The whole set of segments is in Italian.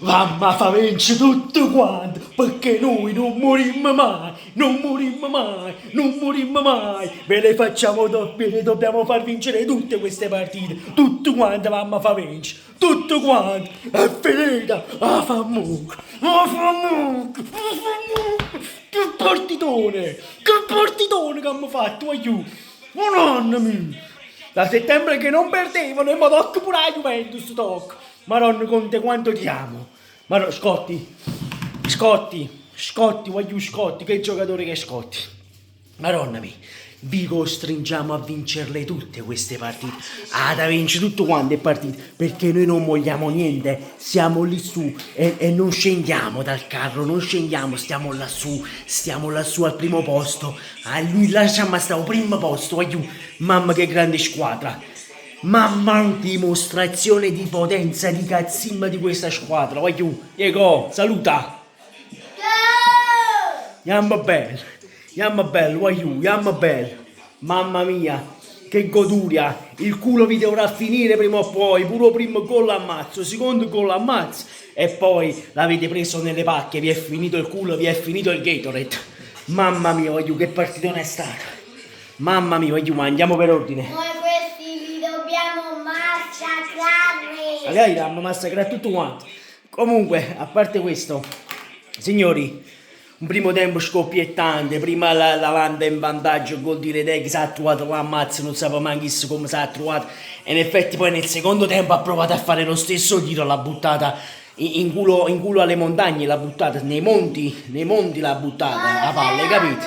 Mamma fa vincere tutto quanto, perché noi non morimmo mai, non morimmo mai, non morimmo mai. Ve le dobbiamo far vincere tutte queste partite, tutto quanto mamma fa vincere, tutto quanto. È finita, ah fa mucca, che partitone che hanno fatto, aiuto, madonna mia. Da settembre che non perdevano e mi tocca pure la Juventus, tocca. Madonna Conte quanto ti amo. Ma Scotti, voglio Scotti, che giocatore che è Scotti. Madonna mia, vi costringiamo a vincerle tutte queste partite. Da vincere tutto quanto è partite, perché noi non vogliamo niente, siamo lì su e non scendiamo dal carro, non scendiamo, stiamo lassù al primo posto. A lui lasciamo stare al primo posto, voglio. Mamma che grande squadra. Mamma, dimostrazione di potenza, di cazzimma di questa squadra. Voglio, Diego, saluta. Yamma bello, voglio, yamma bello. Mamma mia, che goduria. Il culo vi dovrà finire prima o poi. Pure primo gol ammazzo, secondo gol ammazzo. E poi l'avete preso nelle pacche, vi è finito il culo, vi è finito il Gatorade. Mamma mia, voglio, che partitone è stata. Mamma mia, voglio, ma andiamo per ordine. Magari l'hanno massacrato tutto quanto. Comunque, a parte questo, signori, un primo tempo scoppiettante, prima la Landa in vantaggio, gol di Redeg, si è trovato l'ammazzo, non sapeva manco come si è trovato. E in effetti poi nel secondo tempo ha provato a fare lo stesso tiro, l'ha buttata in culo alle montagne, l'ha buttata nei monti l'ha buttata, la palla, hai capito?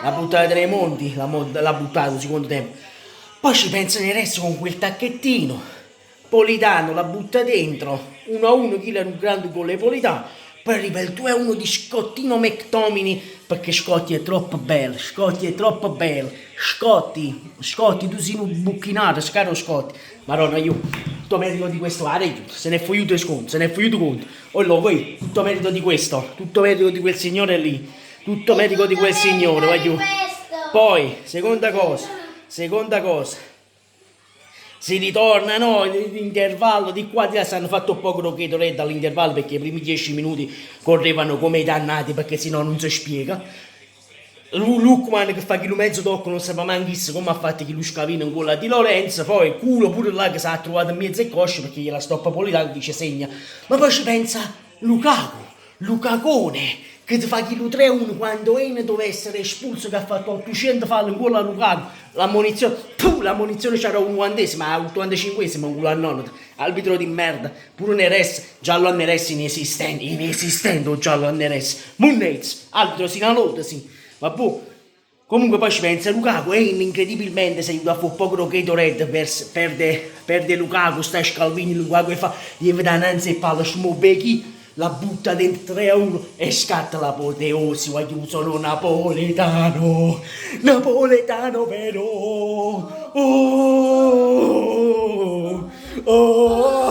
L'ha buttata nei monti, l'ha buttata il secondo tempo. Poi ci pensa nel resto con quel tacchettino. Politano la butta dentro, 1-1, chi era un grande gol di Politano, poi arriva il 2-1 di Scottino McTominay, perché Scotti è troppo bello, Scotti, tu sei un bucchinato, caro Scotti, madonna io, tutto merito di questo, se ne è fuiuto sconto, se ne è fuiuto conto, voi, tutto merito di questo, tutto merito di quel signore lì, tutto merito di quel signore, voglio. Poi, seconda cosa, si ritorna, no? L'intervallo di qua di là si hanno fatto un po' crocchetto all'intervallo perché i primi 10 minuti correvano come i dannati perché sennò non si spiega. Lukman che fa chilo mezzo tocco non sapeva manco come ha fatto chilo scavino in quella di Lorenzo, poi culo pure là che si è trovato in mezzo ai cosci perché gliela stoppa Politano dice segna, ma poi ci pensa Lucacone che ti fa chilo 3-1 quando Ene doveva essere espulso che ha fatto 800 falli in gola a Lukaku, l'ammonizione c'era un 90esimo, al 85esimo un culo a nonno, arbitro di merda, pure Neres, giallo a Neres inesistente giallo a Neres, Munnez, arbitro Sinalote, sì, vabbè. Comunque poi ci pensa Lukaku e incredibilmente si aiuta a fare un po' Gatorade perde Lukaku, sta Scalvini, Lukaku e fa gli vede innanzi e palla Schmobecchi, la butta dentro 3-1 e scatta l'apoteosi, voglio sono napoletano vero, oh, oh, oh.